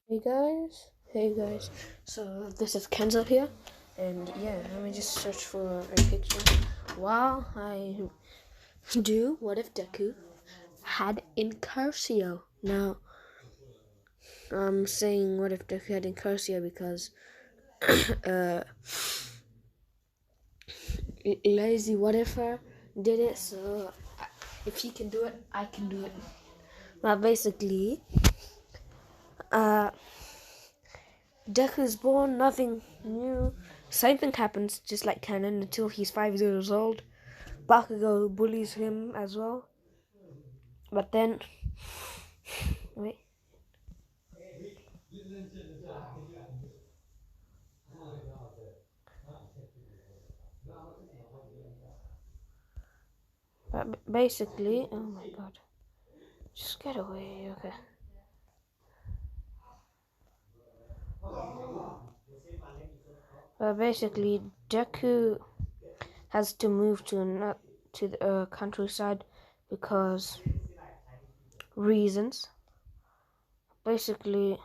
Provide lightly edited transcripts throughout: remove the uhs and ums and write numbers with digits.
Hey guys. So this is Kenzo here, and yeah, let me just search for a picture while I do. What if Deku had Incursio? Now I'm saying what if Deku had Incursio because uh, lazy what if did it. So if he can do it, I can do it. But basically, uh, Deku is born, nothing new. Same thing happens, just like canon, until he's 5 years old. Bakugo bullies him as well. But then, wait. But basically, oh my god, just get away, okay. But basically, Deku has to move to the countryside because reasons. Basically,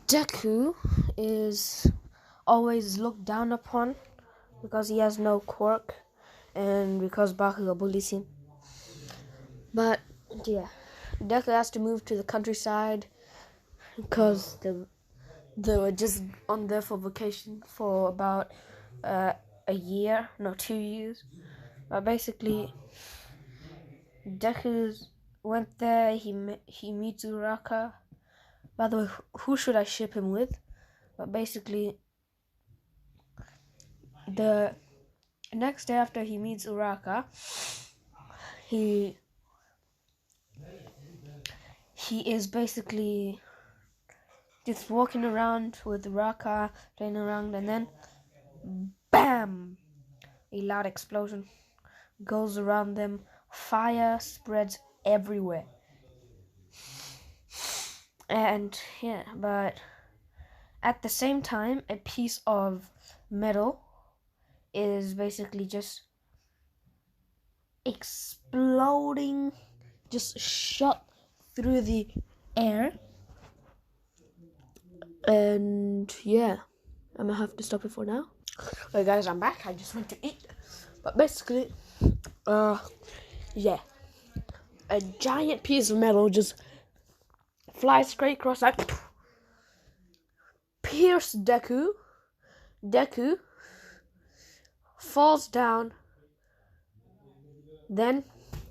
Deku is always looked down upon because he has no quirk and because Bakugo bullies him. But yeah, Deku has to move to the countryside because they were just on there for vacation for about a year, no, 2 years. But basically, Deku went there. He meets Uraka. By the way, who should I ship him with? But basically, the next day after he meets Uraka, he is basically just walking around with Uraka, playing around, and then BAM! A loud explosion goes around them. Fire spreads everywhere. And yeah, but at the same time, a piece of metal is basically just exploding, just shot through the air. And yeah, I'm gonna have to stop it for now. Okay, guys, I'm back. I just went to eat. But basically, yeah, a giant piece of metal just flies straight across, like pierce Deku. Deku falls down, then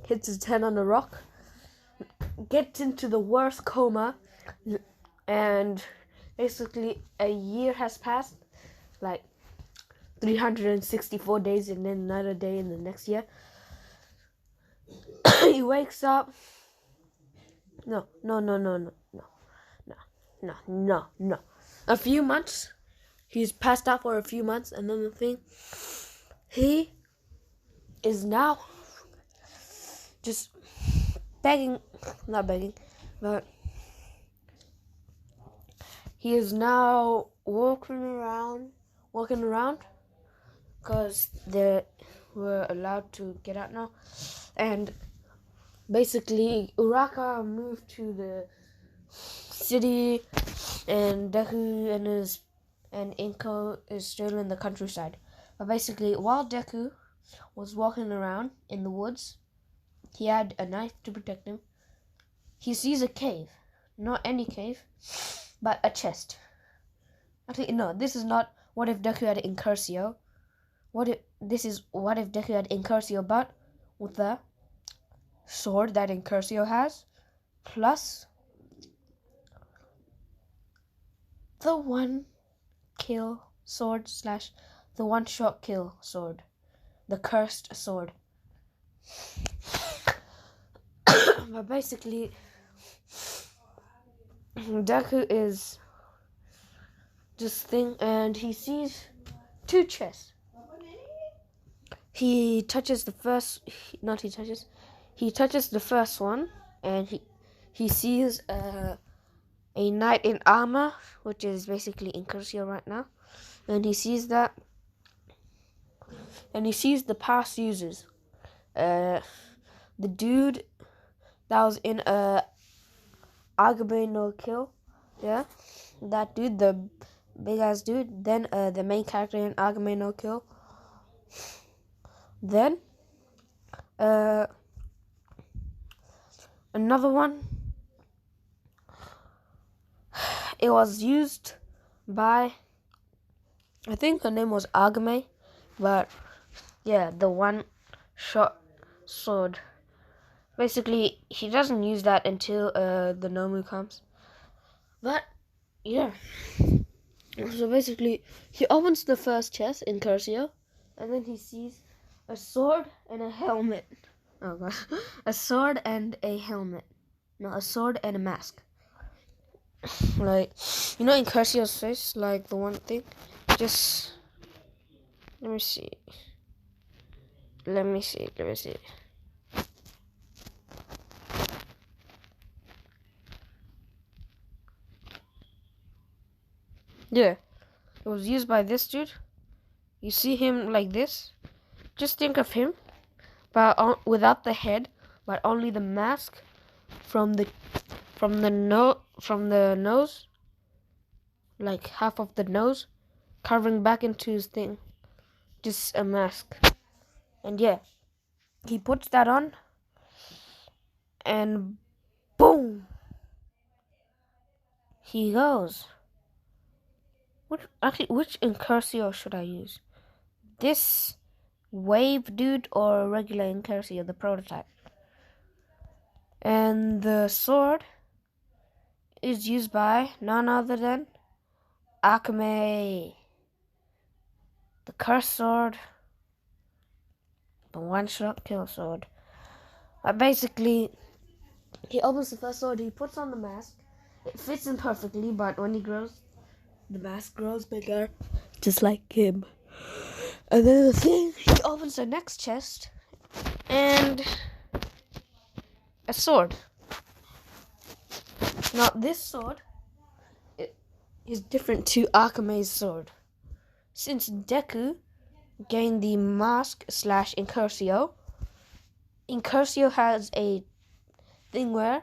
hits his head on a rock, gets into the worst coma, and basically a year has passed, like 364 days, and then another day in the next year. He wakes up. No. A few months. He's passed out for a few months, and then the thing, he is now just not begging, but he is now walking around because they were allowed to get out now. And basically, Uraka moved to the city, and Deku and Inko is still in the countryside. But basically, while Deku was walking around in the woods, he had a knife to protect him. He sees a cave. Not any cave, but a chest. Actually, no, this is not what if Deku had Incursio. What if Deku had Incursio, but with the sword that Incursio has, plus the one kill sword slash the one shot kill sword. The cursed sword. But basically, Deku is this thing, and he sees two chests. He touches the first. He touches the first one, and he sees a knight in armor, which is basically Incursio right now, and he sees that, and he sees the past users. The dude that was in a Agame no Kill. Yeah, that dude, the big ass dude. Then the main character in Agame no Kill. Then another one. It was used by, I think her name was Agame, but yeah, the one shot sword. Basically, he doesn't use that until the Nomu comes. But yeah, so basically, he opens the first chest in Curcio, and then he sees a sword and a helmet. Oh god, a sword and a helmet. No, a sword and a mask. Like, you know, in Curcio's face, like the one thing. Just let me see. Let me see. Yeah, it was used by this dude. You see him like this. Just think of him, but without the head, but only the mask from the nose, like half of the nose, covering back into his thing. Just a mask. And yeah, he puts that on, and boom, he goes. Which Incurcio should I use? This wave dude or regular Incurcio, the prototype? And the sword is used by none other than Akame. The cursed sword. The one-shot kill sword. Basically, he opens the first sword, he puts on the mask. It fits him perfectly, but when he grows, the mask grows bigger, just like him. And then the thing, he opens the next chest, and a sword. Now, this sword is different to Akame's sword. Since Deku gained the mask / Incurcio, Incurcio has a thing where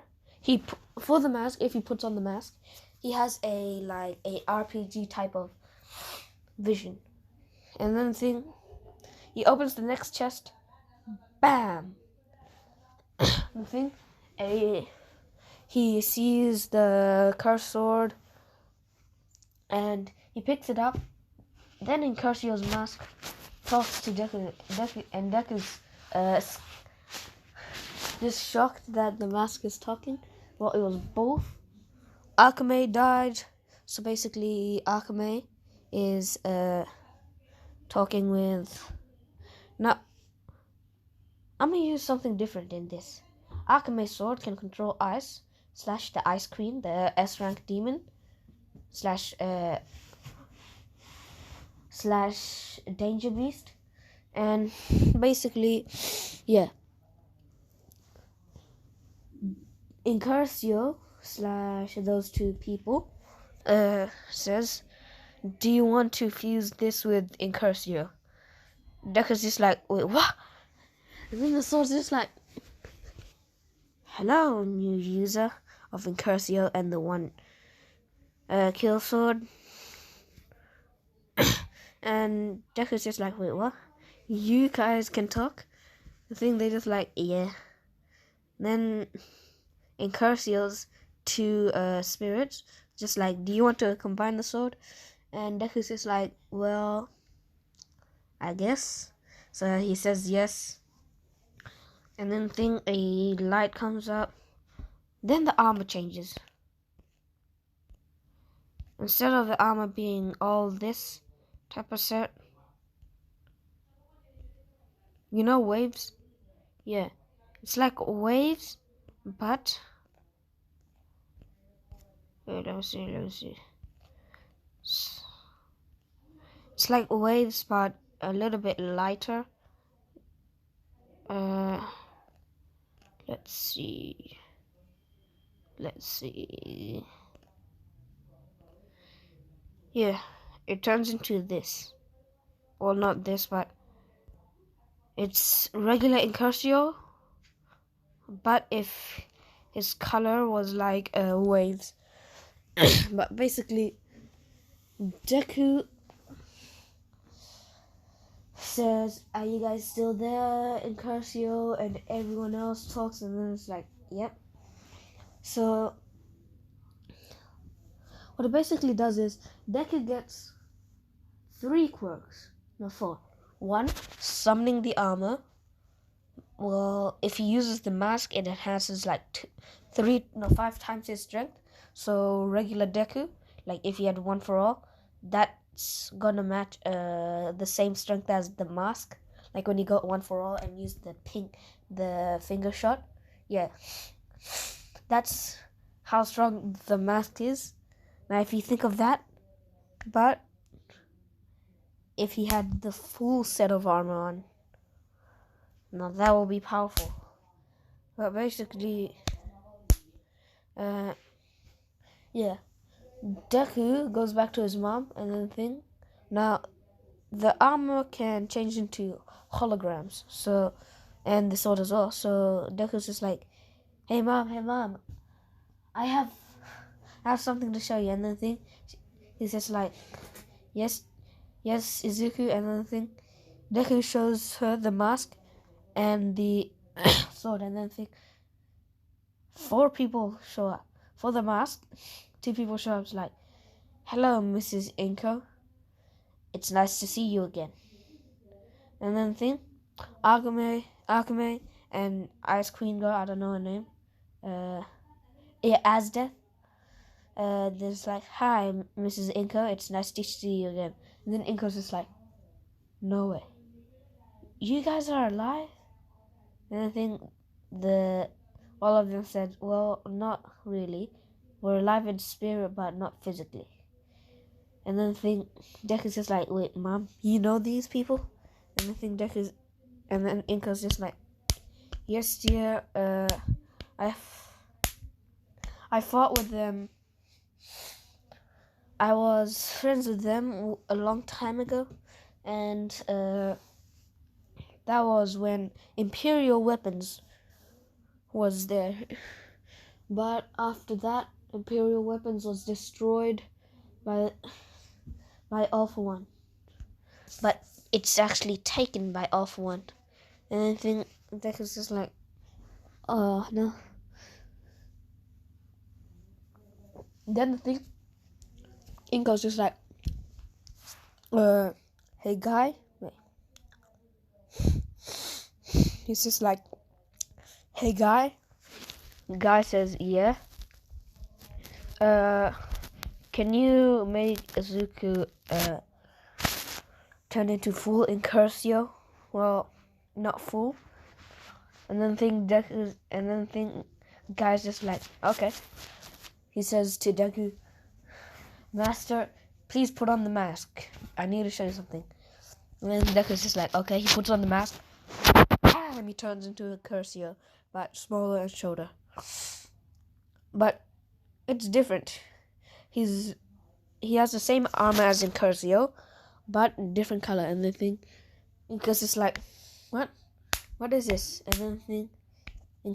for the mask, if he puts on the mask, he has a RPG type of vision. And then he opens the next chest, bam. He sees the cursed sword, and he picks it up. Then Incurcio's mask talks to Deku, and Deku's just shocked that the mask is talking. Well, it was both. Akame died, so basically Akame is talking with. Now, I'm gonna use something different in this. Akame's sword can control ice / the Ice Queen, the S rank demon / Danger Beast, and basically, yeah. Incurcio / those two people says, do you want to fuse this with Incurcio? Deku's just like, wait, what? And then the sword's just like, hello, new user of Incurcio and the one kill sword. And Deku's just like, wait, what? You guys can talk? The thing, they just like, yeah. Then Incurcio's two spirits just like, do you want to combine the sword? And Deku's just like, well, I guess. So he says yes. And then a light comes up. Then the armor changes. Instead of the armor being all this type of set, you know waves? Yeah. It's like waves, but wait, let me see. It's like waves, but a little bit lighter. Let's see. Yeah, it turns into this. Well, not this, but it's regular Incurcio. But if his color was like waves. But basically, Deku says, "Are you guys still there?" in Curcio, and everyone else talks, and then it's like, "Yep." So what it basically does is Deku gets 3 quirks, no 4. 1, summoning the armor. Well, if he uses the mask, it enhances like 5 times his strength. So regular Deku, like if he had 1 for all, that's gonna match the same strength as the mask. Like when he got 1 for all and used the finger shot. Yeah, that's how strong the mask is. Now if you think of that, but if he had the full set of armor on, now that will be powerful. But basically, yeah, Deku goes back to his mom and then thing. Now, the armor can change into holograms. So, and the sword as well. So Deku's just like, hey mom, I have something to show you. And then thing, he's just like, yes, Izuku. And then thing, Deku shows her the mask and the sword. And then thing, 4 people show up for the mask. 2 people show up like, hello, Mrs. Inko. It's nice to see you again. And then thing, Akame, and Ice Queen girl, I don't know her name. Asdeath. There's like, hi, Mrs. Inko. It's nice to see you again. And then Inko's just like, no way. You guys are alive? And I think all of them said, well, not really. We're alive in spirit, but not physically. And then I think Deku's just like, wait, mom, you know these people? And I think and then Inko's just like, yes, dear, I fought with them. I was friends with them a long time ago, and that was when Imperial Weapons was there. But after that, Imperial Weapons was destroyed by All For One. But it's actually taken by All For One. And I think Deku's just like, oh no. Then the thing, Inko's just like, hey guy. Wait. He's just like, hey guy. The guy says, yeah. Can you make Izuku turn into full in Curcio? Well, not full. And then guy's just like, okay. He says to Deku, Master, please put on the mask. I need to show you something. And then Deku's just like, okay. He puts on the mask. And he turns into a Curcio, but smaller and shorter. But it's different. He has the same armor as in Curcio, but different color. And the thing, because it's like, what is this? And then the thing, in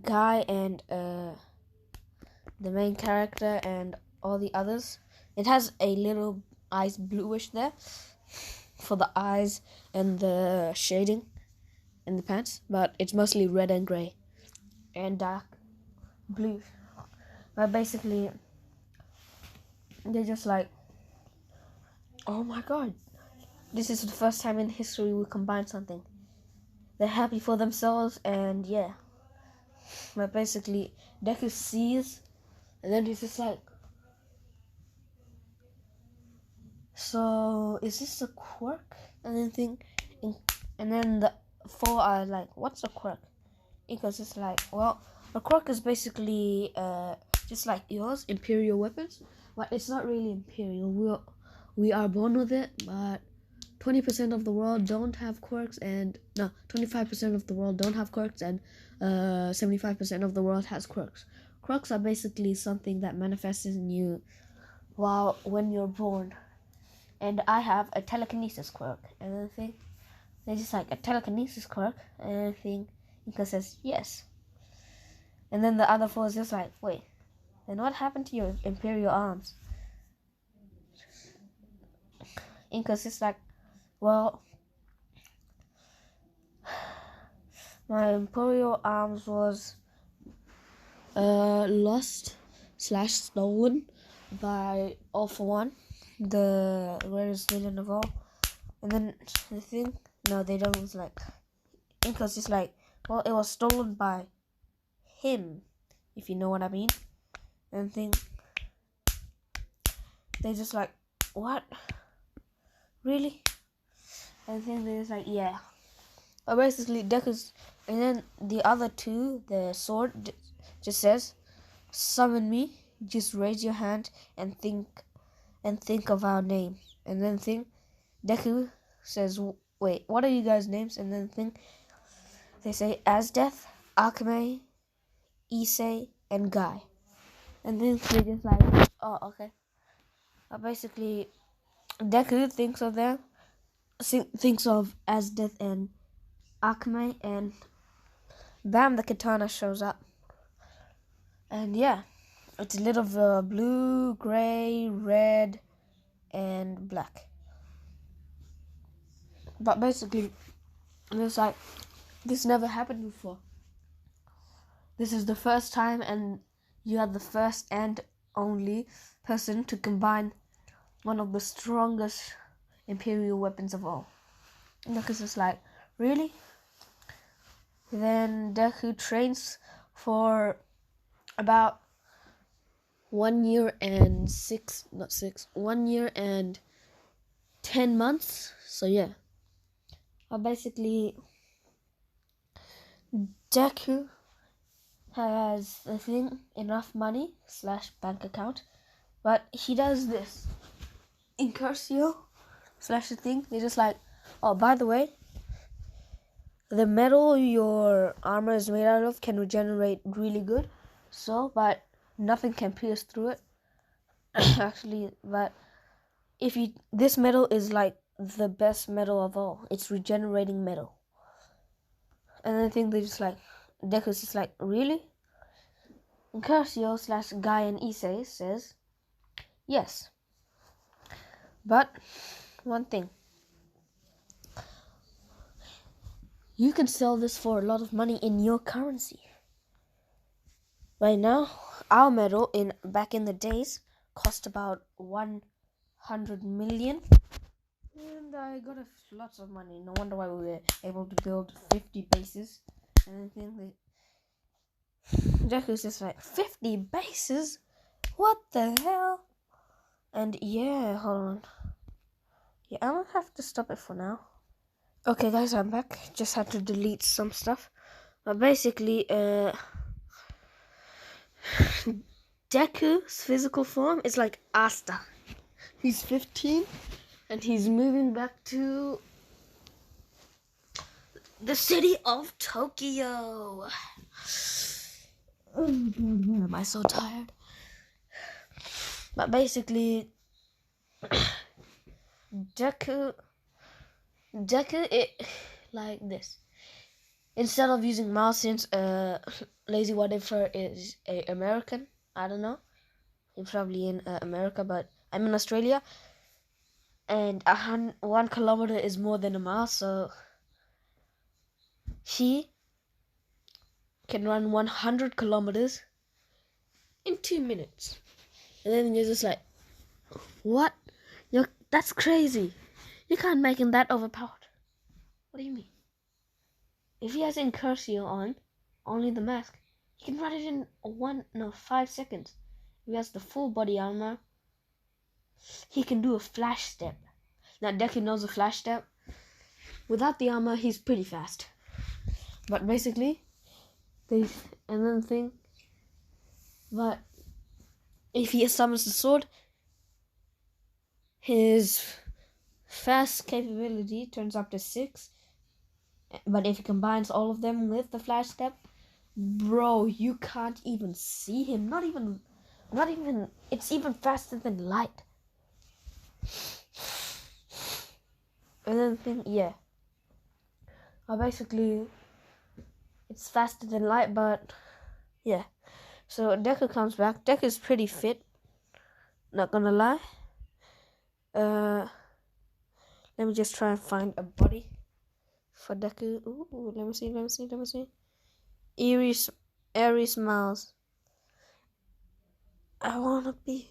Guy and the main character and all the others, it has a little eyes bluish there for the eyes and the shading in the pants, but it's mostly red and gray and dark blue. But basically, they're just like, oh my god, this is the first time in history we combine something. They're happy for themselves, and yeah. But basically, Deku sees, and then he's just like, so is this a quirk? And then the 4 are like, what's a quirk? Because it's like, well, a quirk is basically just like yours, Imperial Weapons, but it's not really Imperial. We are born with it, but 20% of the world don't have quirks, and 25% of the world don't have quirks, and 75% of the world has quirks. Quirks are basically something that manifests in you when you're born. And I have a telekinesis quirk, and then they're just like, a telekinesis quirk, and everything. Inka says yes. And then the other four is just like, wait, then what happened to your Imperial arms? Incus is like, well, my Imperial arms was lost / stolen by All For One, the greatest villain of all. And then the thing, no, they don't. It's like, Incus is like, well, it was stolen by him, if you know what I mean. And think they just like, what? Really? And then they're just like, yeah. But basically, Deku's, and then the other two, the sword just says, summon me. Just raise your hand and think of our name. And then Deku says, wait, what are you guys' names? And then they say Azdeath, Akame, Issei, and Guy. And then they just like, oh, okay. But basically, Deku thinks of Azdeath and Akame, and bam, the katana shows up. And yeah, it's a little blue, gray, red, and black. But basically, it's like, this never happened before. This is the first time, and you are the first and only person to combine one of the strongest Imperial weapons of all. Because it's like, really? Then Deku trains for about 1 year and 1 year and 10 months. So yeah. Basically, Deku has, I think, enough money / bank account, but he does this. Incursio / the thing, they're just like, oh, by the way, the metal your armor is made out of can regenerate really good, but nothing can pierce through it. Actually, but this metal is like the best metal of all. It's regenerating metal. And I think they just like, Deku's just like, really? Incursio / Guy and Issei says, yes. But one thing, you can sell this for a lot of money in your currency. Right now, our metal back in the days cost about 100 million. And I got lots of money. No wonder why we were able to build 50 bases. And I think Deku's just like, 50 bases? What the hell? And yeah, hold on. Yeah, I'm gonna have to stop it for now. Okay guys, I'm back. Just had to delete some stuff. But basically, Deku's physical form is like Asta. He's 15 and he's moving back to the city of Tokyo. Oh god, why am I so tired? But basically, Deku, it like this. Instead of using mouse, since Lazy Whatever is a American, I don't know. He's probably in America, but I'm in Australia, and 1 kilometer is more than a mile, so he can run 100 kilometers in 2 minutes. And then you're just like, what? That's crazy. You can't make him that overpowered. What do you mean? If he has Incursio on, only the mask, he can run it in 5 seconds. If he has the full body armor, he can do a flash step. Now Deku knows a flash step. Without the armor, he's pretty fast. But basically, but if he summons the sword, his fast capability turns up to 6. But if he combines all of them with the flash step, bro, you can't even see him. Not even, it's even faster than light. And then yeah. Basically, it's faster than light, but Yeah. So Deku comes back. Deku's pretty fit. Not gonna lie. Let me just try and find a body for Deku. Ooh, let me see. Airy smiles. I wanna be.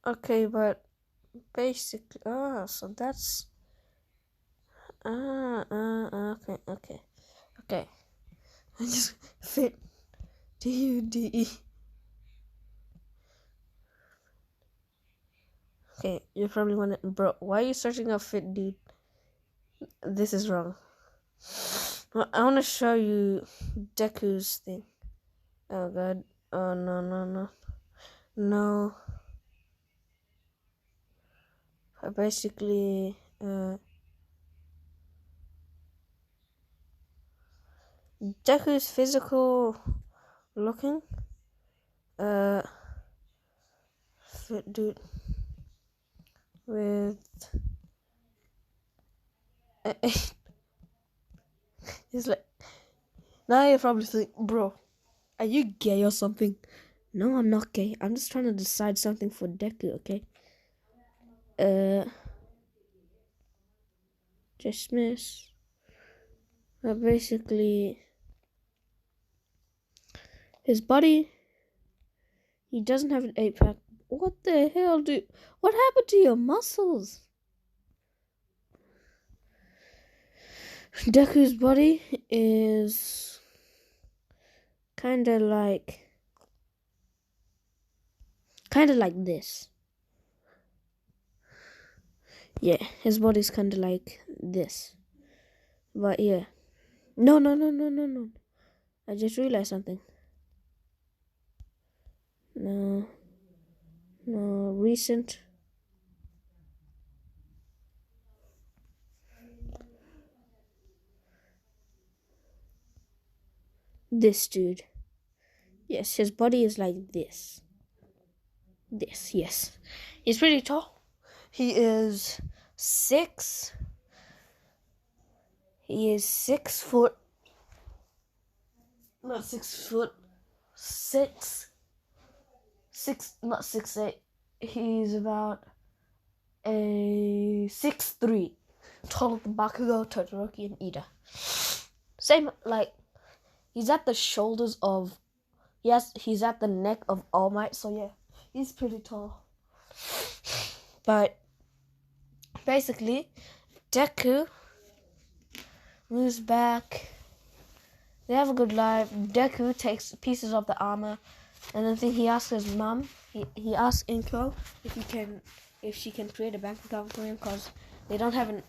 Okay, but basically, so that's. Okay. I just fit. DUDE. Okay, you're probably wondering, bro, why are you searching up fit dude? This is wrong. Well, I want to show you Deku's thing. Oh god. Oh no. Basically, Deku's physical looking. Fit dude with. It's like, now you probably think, bro, are you gay or something? No, I'm not gay. I'm just trying to decide something for Deku, okay? Dismiss. Basically, his body, he doesn't have an 8-pack. What the hell, dude? What happened to your muscles? Deku's body is kind of like this. Yeah, his body's kind of like this. But yeah. No. I just realized something. No, recent. This dude. Yes, his body is like this. Yes. He's pretty tall. He is 6. He is 6 foot. Not 6 foot. 6. Not 6'8". He's about a 6'3". Taller than Bakugo, Todoroki, and Ida. Same, like, he's at the shoulders of. He's at the neck of All Might, so yeah, he's pretty tall. But basically, Deku moves back. They have a good life. Deku takes pieces of the armor, and then he asks his mom. He asks Inko if she can create a bank account for him, because they don't have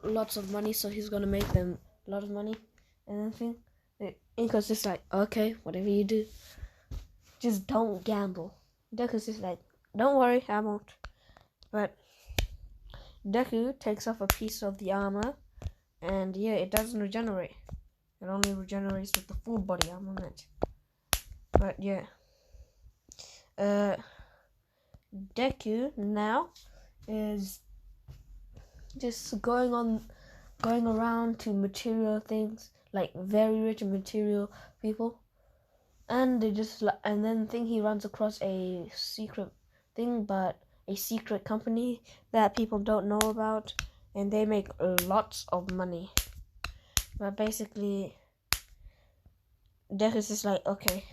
lots of money, so he's gonna make them a lot of money. And then Inko's just like, okay, whatever you do, just don't gamble. Deku's just like, don't worry, I won't. But Deku takes off a piece of the armor, and yeah, it doesn't regenerate. It only regenerates with the full body armament. But yeah. Deku now is just going around to material things, like very rich and material people. And then he runs across a secret thing, but a secret company that people don't know about, and they make lots of money. But basically, Deku's just like, okay,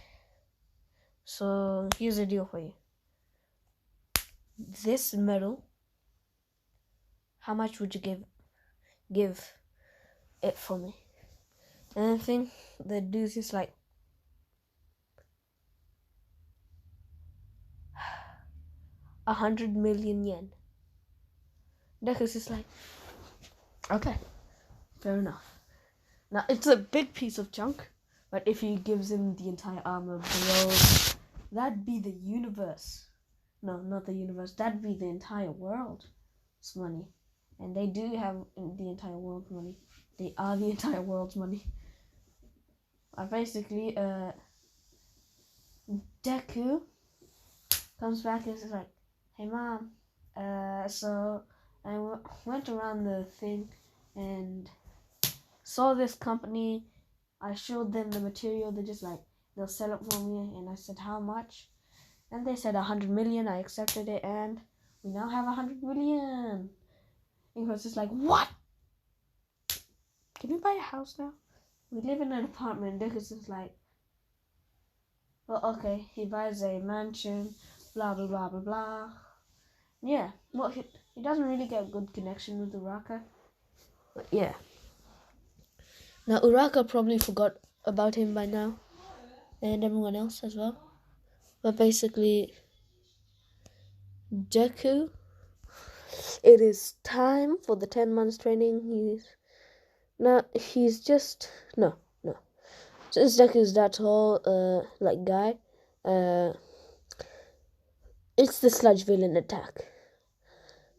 so here's the deal for you. This medal, how much would you give it for me? And I think the dude's just like, 100 million yen. Deku's just like, okay, fair enough. Now, it's a big piece of junk, but if he gives him the entire armor, bro, that'd be the universe. No, not the universe. That'd be the entire world's money. And they do have the entire world's money. They are the entire world's money. Basically, Deku comes back and is like, hey mom, so I went around the thing and saw this company, I showed them the material. They're just like, they'll sell it for me. And I said, how much? And they said 100 million. I accepted it, and we now have 100 million. And he was just like, what? Can we buy a house now? We live in an apartment. Dick is just like, well, okay. He buys a mansion, blah, blah, blah, blah, blah. Yeah, well, he doesn't really get a good connection with Uraka. But yeah. Now, Uraka probably forgot about him by now. And everyone else as well. But basically, Deku, it is time for the 10 months training. Since Deku's that tall, guy, it's the sludge villain attack.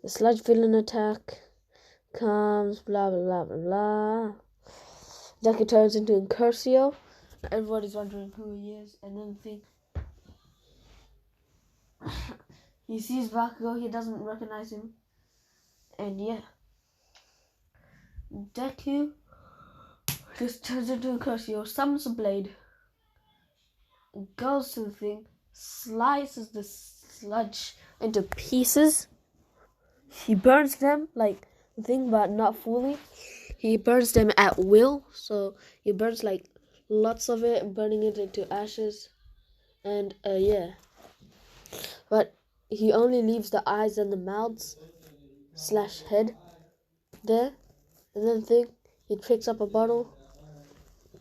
The sludge villain attack comes, blah, blah, blah, blah, blah. Deku turns into Incursio. Everybody's wondering who he is. And then he sees Bakugo, he doesn't recognize him. And yeah. Deku just turns into Incursio, summons a blade, goes to the thing, slices the sludge into pieces. He burns them like the thing, but not fully. He burns them at will, so he burns like lots of it, burning it into ashes. And yeah. But he only leaves the eyes and the mouths / head there. And then he picks up a bottle,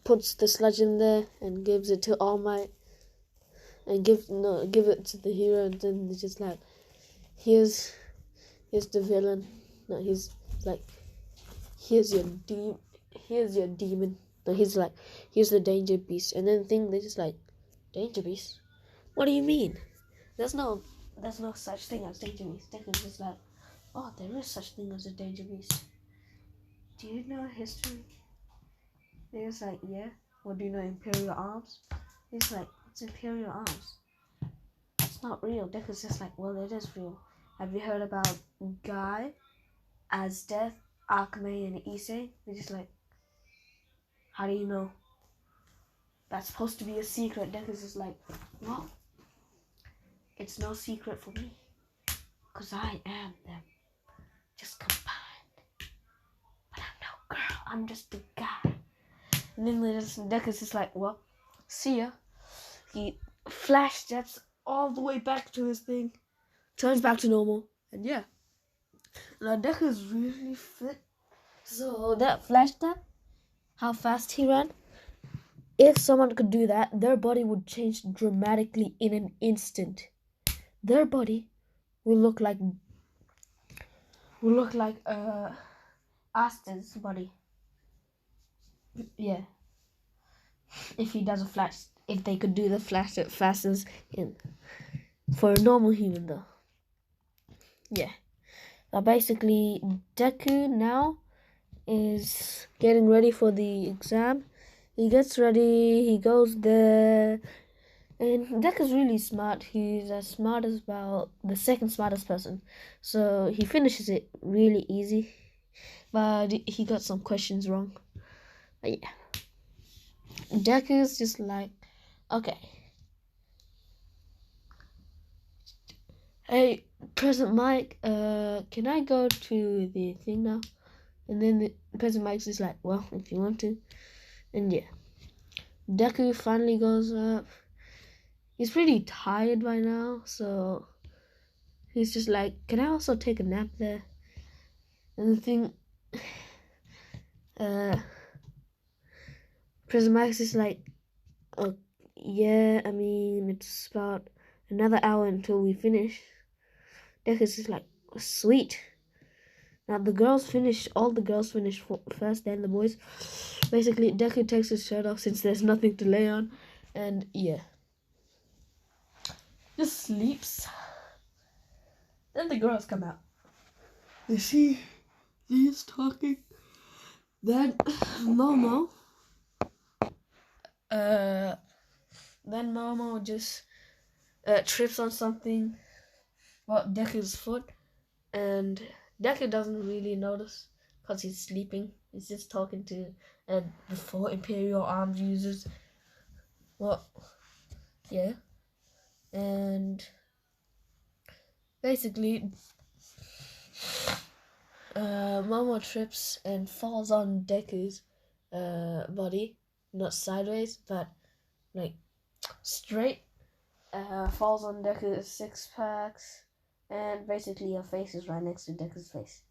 puts the sludge in there, and gives it to All Might. And give it to the hero, and then he's just like, here's the villain. No, he's like, here's your demon. No, he's like, here's the danger beast. And then they're just like, danger beast? What do you mean? There's no such thing as danger beast. Declan's just like, oh, there is such thing as a danger beast. Do you know history? They're just like, yeah. Well, do you know Imperial Arms? He's like, what's Imperial Arms? It's not real. Declan's just like, well, it is real. Have you heard about Guy, Azdeath, Akame, and Issei? They're just like, how do you know? That's supposed to be a secret. Declan's just like, well, it's no secret for me. Because I am them. Just combined. But I'm no girl. I'm just the guy. And then Declan's just like, well, see ya. He flash jets all the way back to his thing. Turns back to normal. And yeah. Now Deku's really fit. So that flash tap, how fast he ran, if someone could do that, their body would change dramatically in an instant. Their body will look like Aston's body. Yeah. If he does a flash, if they could do the flash that fastens in. For a normal human though. Yeah. Now basically Deku now is getting ready for the exam. He gets ready, he goes there, and Deku's really smart. He's as smart as about the second smartest person. So he finishes it really easy. But he got some questions wrong. But yeah. Deku's just like, okay. Hey, President Mike, can I go to the thing now? And then the President Mike's just like, well, if you want to. And yeah. Deku finally goes up. He's pretty tired by now, so he's just like, can I also take a nap there? And the thing, President Mike's is like, oh, yeah, I mean, it's about another hour until we finish. Deku's just like, sweet. Now all the girls finish first, then the boys. Basically, Deku takes his shirt off since there's nothing to lay on. And yeah. Just sleeps. Then the girls come out. They see these talking. Then Momo just trips on something. Well, Deku's foot. And Deku doesn't really notice because he's sleeping. He's just talking to and the 4 Imperial Arms users. Well, yeah. And basically, Momo trips and falls on Deku's body, not sideways, but like straight. Falls on Deku's 6-packs, and basically her face is right next to Deku's face.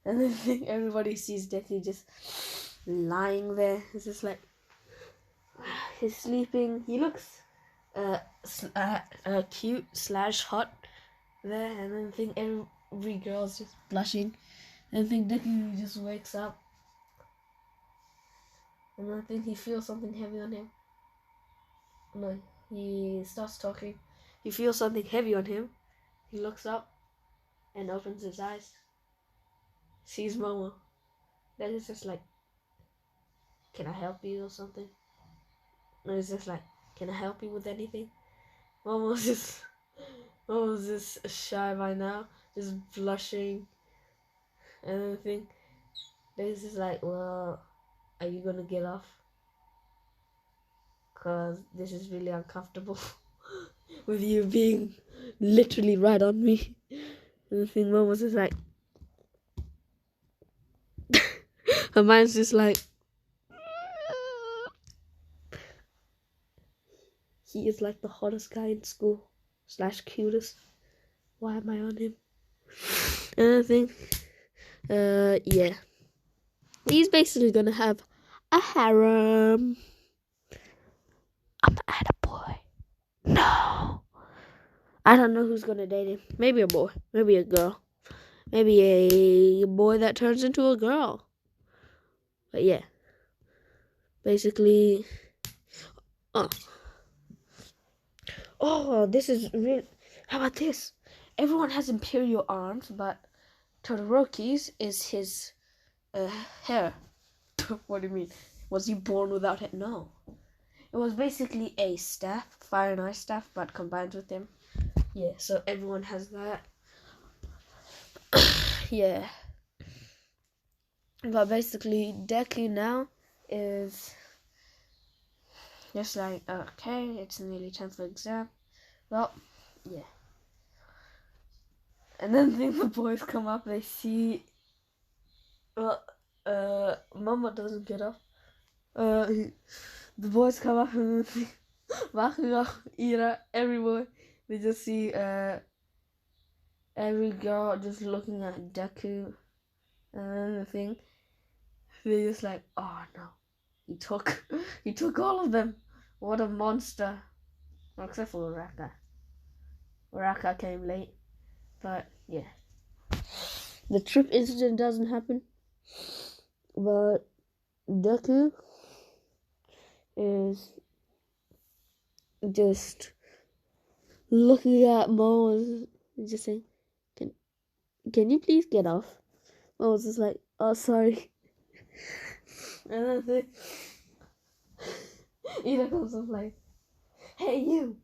And then everybody sees Deku just lying there. It's just like he's sleeping. He looks cute / hot there, and then I think every girl's just blushing. And I think Deku just wakes up, and I think he feels something heavy on him. No, he starts talking. He feels something heavy on him. He looks up and opens his eyes. Sees Momo. Then it's just like, can I help you or something? And it's just like, can I help you with anything? Momo's just shy by now, just blushing and everything. Then it's just like, well, are you gonna get off? Cause this is really uncomfortable with you being literally right on me. And the thing Momo's just like, her mind's just like, he is like the hottest guy in school / cutest. Why am I on him? And I think, yeah. He's basically gonna have a harem. I'm not a boy. No. I don't know who's gonna date him. Maybe a boy. Maybe a girl. Maybe a boy that turns into a girl. But yeah. Basically. Oh, this is real. How about this? Everyone has Imperial arms, but Todoroki's is his hair. What do you mean? Was he born without it? No. It was basically a staff, fire and ice staff, but combined with him. Yeah, so everyone has that. Yeah. But basically, Deku now is just like, okay, it's nearly time for exam. Well, yeah. And then the boys come up, they see, well, Mama doesn't get up. The boys come up and Bakugo, Ira, every boy, they just see, every girl just looking at Deku, and then the thing, they just like, oh no, he took all of them. What a monster. Well, except for Uraka. Uraka came late, but yeah. The trip incident doesn't happen, but Deku is just looking at Mo and just saying, can you please get off? Mo was just like, oh, sorry. And then Ida comes up like, hey you,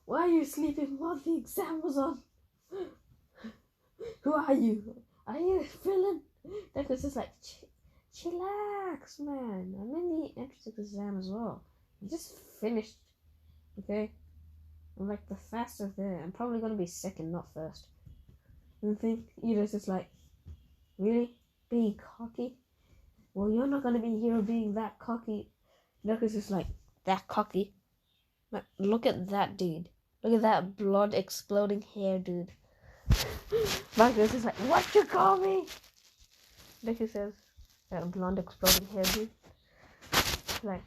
why are you sleeping while the exam was on? Who are you? Are you a villain? Deku's just like, chillax, man. I'm in the entrance exam as well. I just finished, okay? I'm like the fastest there. I'm probably gonna be second, not first. And I think Ida's just like, really? Being cocky? Well, you're not gonna be here being that cocky. Deku's just like, that cocky? Man, look at that dude. Look at that blonde exploding hair dude. Bakugo's just like, what you call me? Deku says, that blonde exploding hair dude. Like,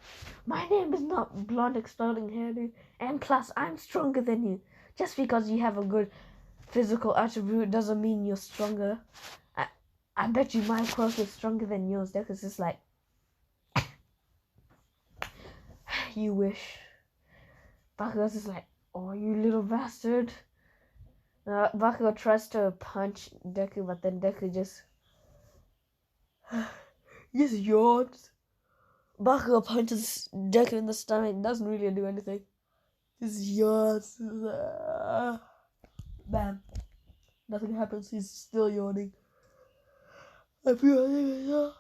my name is not blonde exploding hair dude. And plus, I'm stronger than you. Just because you have a good physical attribute doesn't mean you're stronger. I bet you my quirk is stronger than yours. Deku's just like, you wish. Bakugo's just like, oh, you little bastard. Bakugo tries to punch Deku, but then Deku just yawns. Bakugo punches Deku in the stomach, doesn't really do anything. Just yawns. Bam. Nothing happens, he's still yawning. I feel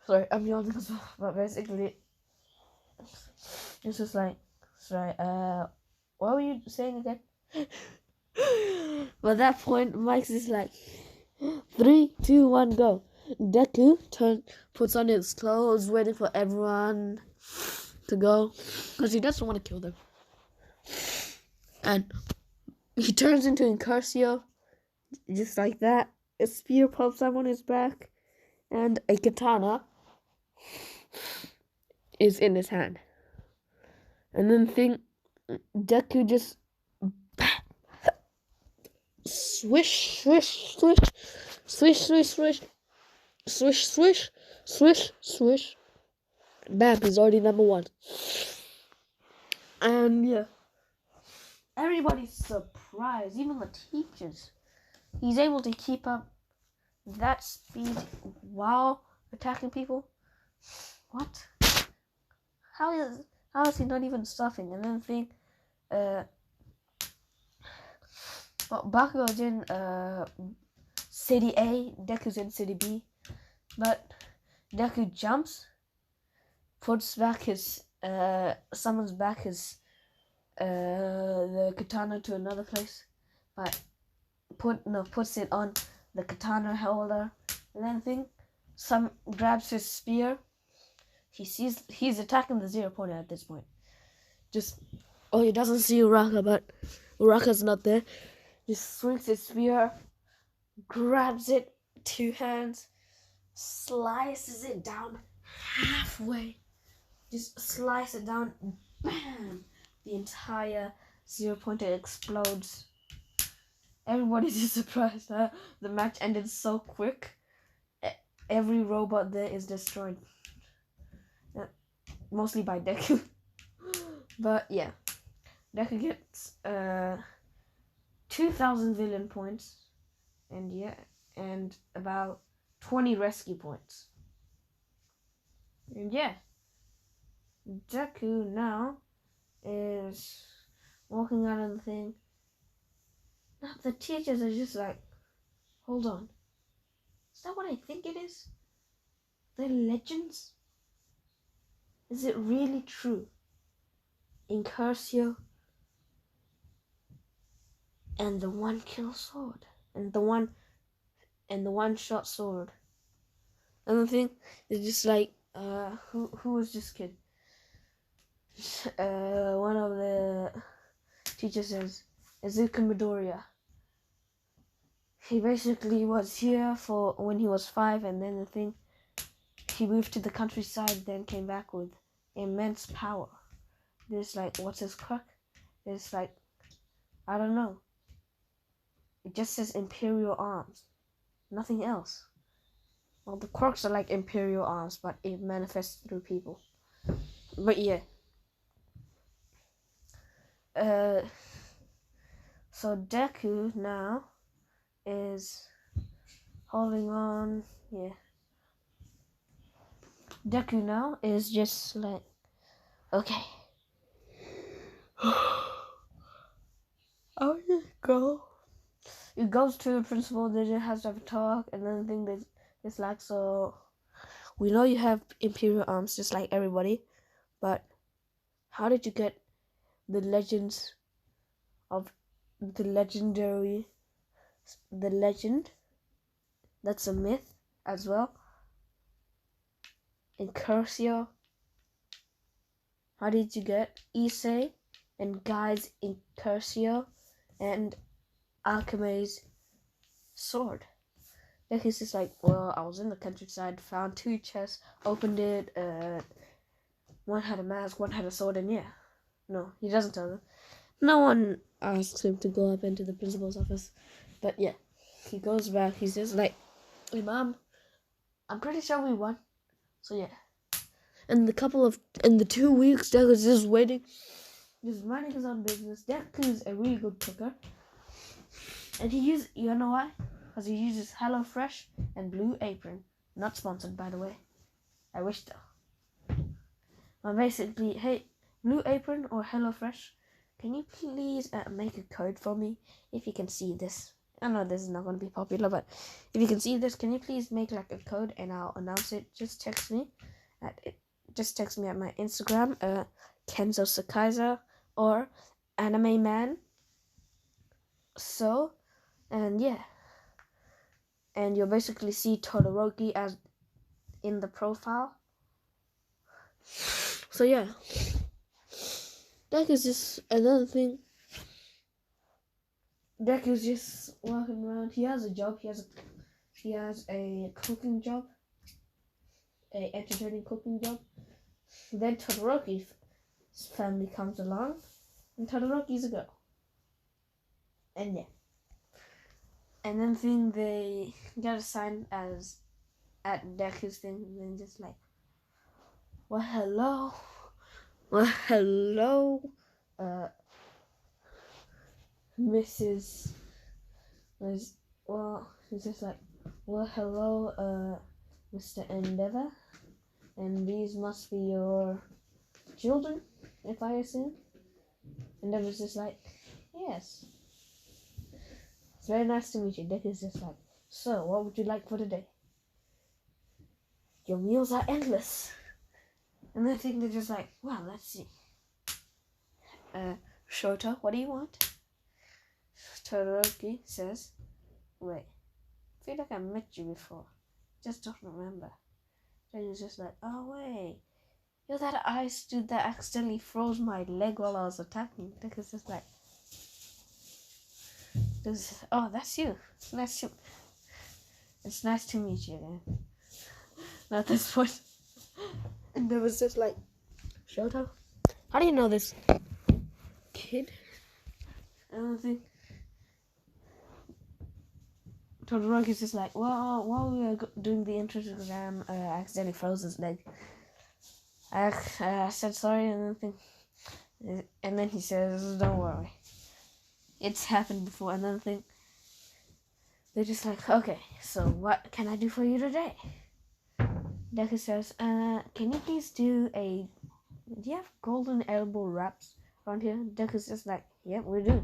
Sorry, I'm yawning as well. But basically, it's just like, sorry, what were you saying again? But at that point, Mike's is like, 3, 2, 1, go. Deku puts on his clothes, waiting for everyone to go, because he doesn't want to kill them. And he turns into Incursio, just like that. A spear pops up on his back, and a katana is in his hand. And then Deku just swish, swish, swish, swish, swish, swish, swish, swish, swish, swish. Bam, he's already number 1. And yeah, everybody's surprised, even the teachers. He's able to keep up that speed while attacking people. What? How is he not even stuffing? And then Bakugo's in City A, Deku's in City B, but Deku jumps, puts back his summons back his the katana to another place, but puts it on the katana holder, and then grabs his spear. He's attacking the 0 pointer at this point. He doesn't see Uraka, but Uraka's not there. Just swings his spear, grabs it, 2 hands, slices it down halfway. Just slice it down, bam! The entire 0 pointer explodes. Everybody's just surprised. The match ended so quick. Every robot there is destroyed. Mostly by Deku. But yeah. Deku gets 2,000 villain points. And about 20 rescue points. And yeah. Deku now is walking out of the thing. Now the teachers are just like, hold on. Is that what I think it is? The legends? Is it really true? Incursio and the 1-kill sword and the one shot sword. And the thing is just like, who was this kid? One of the teachers says, Izuku Midoriya. He basically was here for when he was 5, and then he moved to the countryside, then came back with immense power. There's like, what's his quirk? There's like, I don't know. It just says Imperial Arms. Nothing else. Well, the quirks are like Imperial Arms, but it manifests through people. But yeah. So Deku now is holding on. Yeah. Deku now is just like, okay. Oh, just go. It goes to the principal. They just has to have a talk, and then the thing that it's like, so we know you have Imperial Arms just like everybody, but how did you get the legends of the legendary, the legend? That's a myth as well. Incursio. How did you get Issei and Guy's Incursio and Alchemy's sword? And he's just like, well, I was in the countryside, found 2 chests, opened it, one had a mask, one had a sword, and yeah. No, he doesn't tell them. No one asks him to go up into the principal's office. But yeah, he goes back, he's just like, hey mom, I'm pretty sure we won. So yeah. And the 2 weeks, Deku's just waiting, just minding his own business. Deku's a really good cooker. And you know why? Because he uses HelloFresh and Blue Apron. Not sponsored, by the way. I wish though. But basically, hey, Blue Apron or HelloFresh, can you please make a code for me if you can see this? I know this is not going to be popular, but if you can see this, can you please make like a code and I'll announce it? Just text me at my Instagram, Kenzo Sakaiza or Anime Man. So, and yeah, and you'll basically see Todoroki as in the profile. So yeah, Deku's just another thing. Deku's just walking around. He has a job. He has a cooking job, a entertaining cooking job. Then Todoroki's family comes along, and Todoroki's a girl. And yeah. And then they get assigned as at Deku's thing, and then just like, well, hello, Mrs. Well, he's just like, well, hello, Mr. Endeavor, and these must be your children, if I assume. Endeavor's just like, yes. It's very nice to meet you. Deku's just like, so, what would you like for today? Your meals are endless. And then they're just like, well, let's see. Shota, what do you want? Todoroki says, wait, I feel like I met you before. Just don't remember. Then he's just like, oh, wait. You're that ice dude that accidentally froze my leg while I was attacking. Deku's just like, oh, that's you. It's nice to meet you, man. At this point. And there was just like, Shota, how do you know this kid? I don't think. Todoroki's just like, well, while we were doing the entrance exam, I accidentally froze his leg. I said sorry, and then he says, don't worry. It's happened before. And then they're just like, okay, so what can I do for you today? Deku says, can you please do you have golden elbow wraps around here? Deku's just like, yep, we do.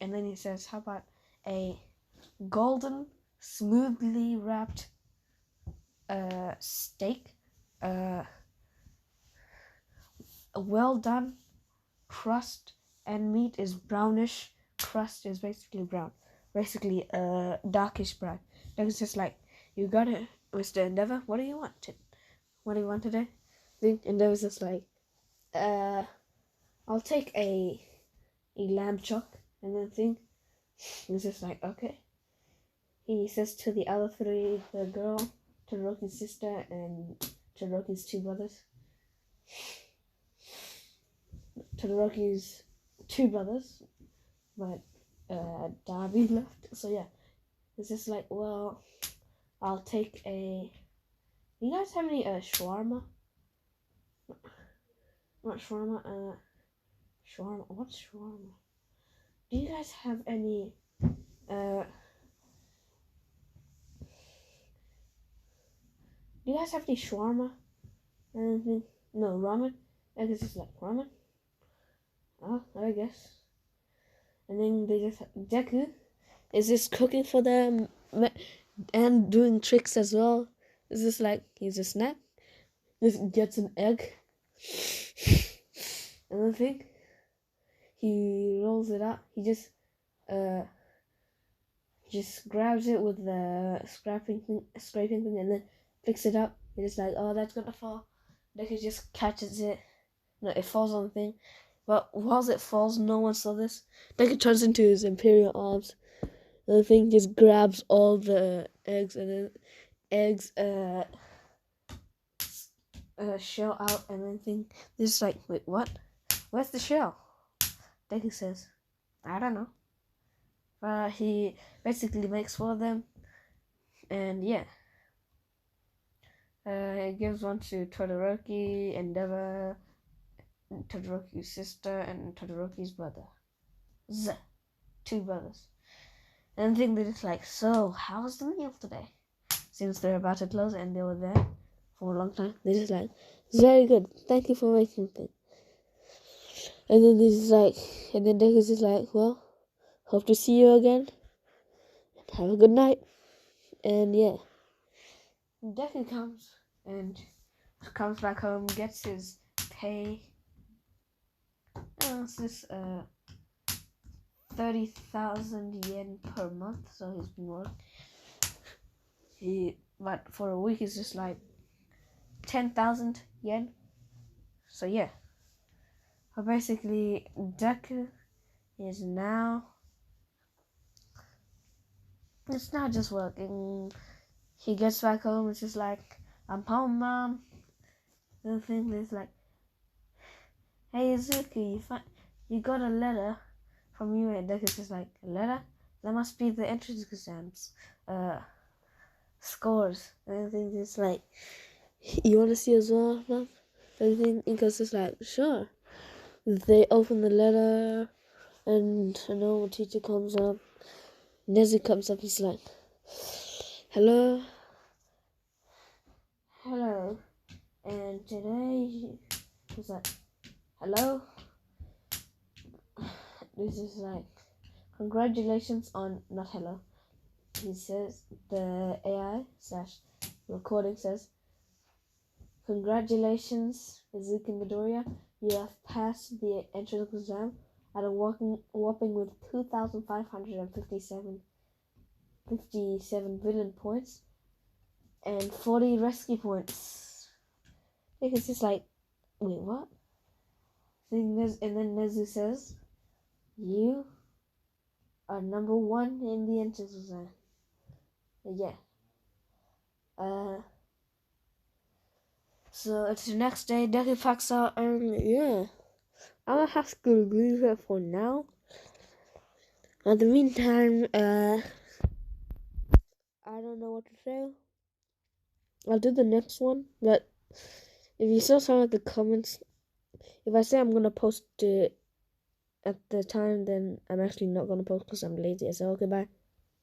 And then he says, how about a golden, smoothly wrapped steak, a well done crust, and meat is brownish, crust is basically brown, basically darkish brown. Deku's just like, you got it, Mr. Endeavor, what do you want? What do you want today? Endeavor's just like, I'll take a lamb chop. And then he's just like, okay. He says to the other three, the girl, Todoroki's sister, and Todoroki's two brothers. Todoroki's two brothers, but Darby left. So yeah, it's just like, well, I'll take a. Do you guys have any shawarma? Not shawarma. Shawarma. What's shawarma? Do you guys have any? Do you guys have any shawarma? Anything? No, ramen. I guess it's like ramen. Oh, I guess. And then Deku is just cooking for them and doing tricks as well. It's just like, he's a snack. Just gets an egg. And then he rolls it out. He just grabs it with the scraping thing and then picks it up. He's just like, oh, that's gonna fall. Deku just catches it. No, it falls on the thing. But whilst it falls, no one saw this. Deku turns into his imperial arms. And the thing just grabs all the eggs and then shell out, and then just like, wait, what? Where's the shell? Deku says, I don't know. He basically makes 4 of them, and yeah. He gives one to Todoroki, Endeavor, Todoroki's sister, and Todoroki's brother. 2 brothers. And I think they're just like, so, how was the meal today? Since they're about to close and they were there for a long time, they're just like, it's very good. Thank you for making things. And then Deku's just like, well, hope to see you again. have a good night. And yeah, Deku comes back home, gets his pay. It's this 30,000 yen per month, so he's been working. But for a week it's just like 10,000 yen. So yeah. But basically Deku is now, it's not just working. He gets back home, it's just like, I'm home, Mom. The thing is like, hey Izuku, you got a letter from you, and Deku's just like, a letter? That must be the entrance exams scores. And I think it's like, you want to see as well, Mom? Everything, because it's like, sure. They open the letter, and a normal teacher comes up. Nezu comes up, he's like, hello, and today, he's like, hello, this is like, congratulations on, not hello, he says, the AI / recording says, congratulations, Izuku Midoriya, you have passed the entrance exam at a whopping with 2,557 villain points and 40 rescue points. I think it's just like, wait, what? And then Nezu says, you are number 1 in the entrance exam. Yeah. So it's the next day, Deku packs out, and yeah. I'm gonna have to leave it for now. In the meantime, I don't know what to say. I'll do the next one, but if you still sound like the comments, if I say I'm gonna post it at the time, then I'm actually not gonna post because I'm lazy. So okay, bye.